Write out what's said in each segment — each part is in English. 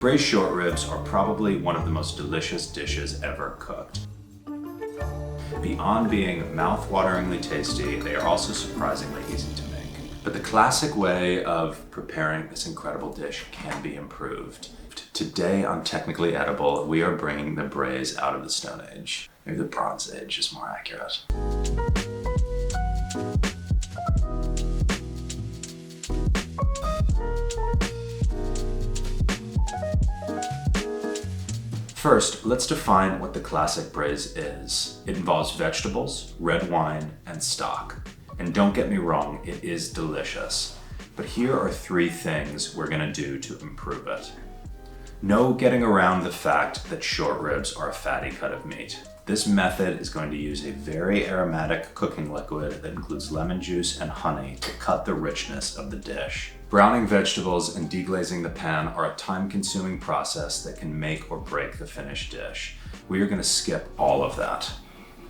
Braised short ribs are probably one of the most delicious dishes ever cooked. Beyond being mouth-wateringly tasty, they are also surprisingly easy to make. But the classic way of preparing this incredible dish can be improved. Today on Technically Edible, we are bringing the braise out of the Stone Age. Maybe the Bronze Age is more accurate. First, let's define what the classic braise is. It involves vegetables, red wine, and stock. And don't get me wrong, it is delicious. But here are 3 things we're gonna do to improve it. No getting around the fact that short ribs are a fatty cut of meat. This method is going to use a very aromatic cooking liquid that includes lemon juice and honey to cut the richness of the dish. Browning vegetables and deglazing the pan are a time-consuming process that can make or break the finished dish. We are going to skip all of that.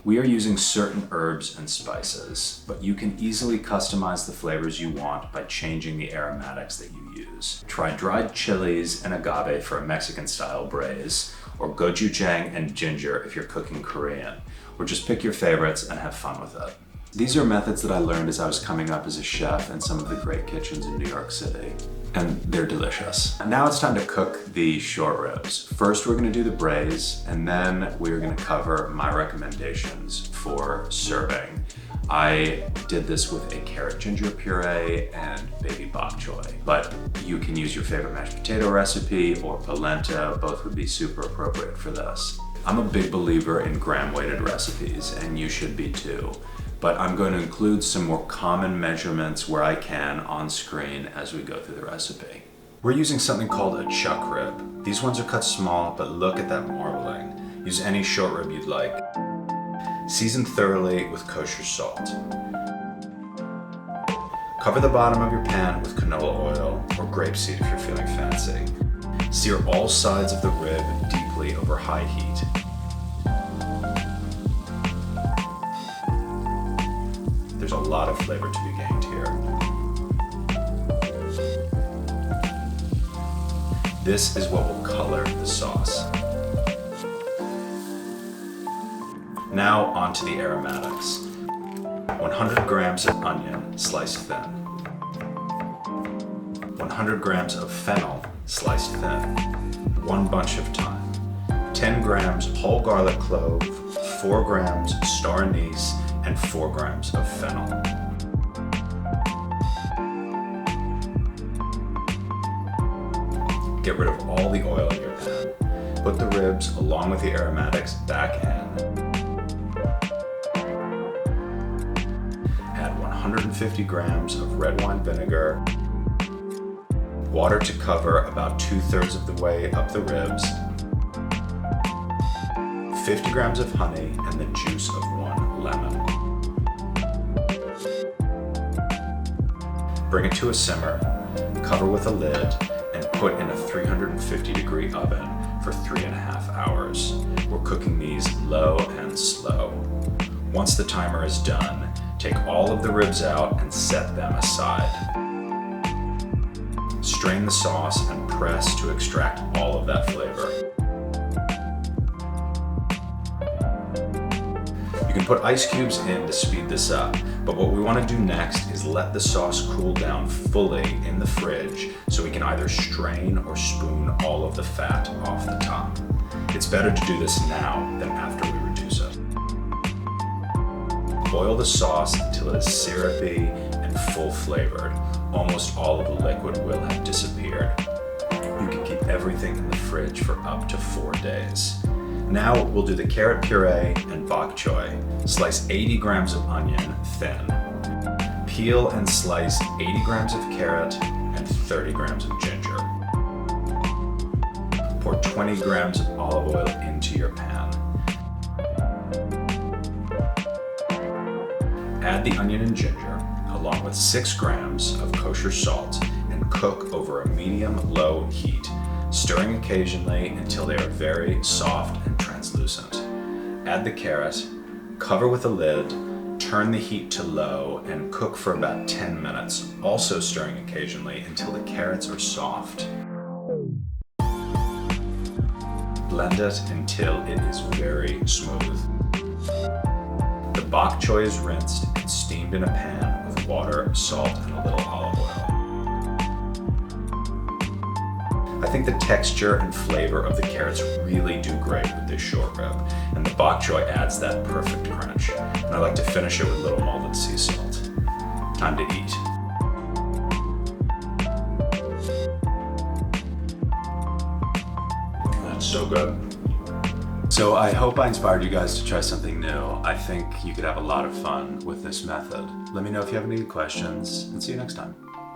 We are using certain herbs and spices, but you can easily customize the flavors you want by changing the aromatics that you use. Try dried chilies and agave for a Mexican-style braise, or gochujang and ginger if you're cooking Korean, or just pick your favorites and have fun with it. These are methods that I learned as I was coming up as a chef in some of the great kitchens in New York City, and they're delicious. Now it's time to cook the short ribs. First, we're gonna do the braise, and then we're gonna cover my recommendations for serving. I did this with a carrot ginger puree and baby bok choy, but you can use your favorite mashed potato recipe or polenta. Both would be super appropriate for this. I'm a big believer in gram-weighted recipes, and you should be too. But I'm going to include some more common measurements where I can on screen as we go through the recipe. We're using something called a chuck rib. These ones are cut small, but look at that marbling. Use any short rib you'd like. Season thoroughly with kosher salt. Cover the bottom of your pan with canola oil or grapeseed if you're feeling fancy. Sear all sides of the rib deeply over high heat. There's a lot of flavor to be gained here. This is what will color the sauce. Now onto the aromatics. 100 grams of onion, sliced thin. 100 grams of fennel, sliced thin. 1 bunch of thyme. 10 grams whole garlic clove, 4 grams star anise, and 4 grams of fennel. Get rid of all the oil in your pan. Put the ribs along with the aromatics back in. Add 150 grams of red wine vinegar. Water to cover about 2/3 of the way up the ribs. 50 grams of honey and the juice of 1 lemon. Bring it to a simmer, cover with a lid, and put in a 350-degree oven for 3.5 hours. We're cooking these low and slow. Once the timer is done, take all of the ribs out and set them aside. Strain the sauce and press to extract all of that flavor. You can put ice cubes in to speed this up, but what we want to do next is let the sauce cool down fully in the fridge so we can either strain or spoon all of the fat off the top. It's better to do this now than after we reduce it. Boil the sauce until it is syrupy and full flavored. Almost all of the liquid will have disappeared. You can keep everything in the fridge for up to 4 days. Now we'll do the carrot puree and bok choy. Slice 80 grams of onion thin. Peel and slice 80 grams of carrot and 30 grams of ginger. Pour 20 grams of olive oil into your pan. Add the onion and ginger, along with 6 grams of kosher salt, and cook over a medium-low heat, stirring occasionally until they are very soft and translucent. Add the carrot, cover with a lid, turn the heat to low, and cook for about 10 minutes, also stirring occasionally until the carrots are soft. Blend it until it is very smooth. The bok choy is rinsed and steamed in a pan with water, salt, and a little olive oil. I think the texture and flavor of the carrots really do great with this short rib, and the bok choy adds that perfect crunch. And I like to finish it with a little malted sea salt. Time to eat. That's so good. So I hope I inspired you guys to try something new. I think you could have a lot of fun with this method. Let me know if you have any questions, and see you next time.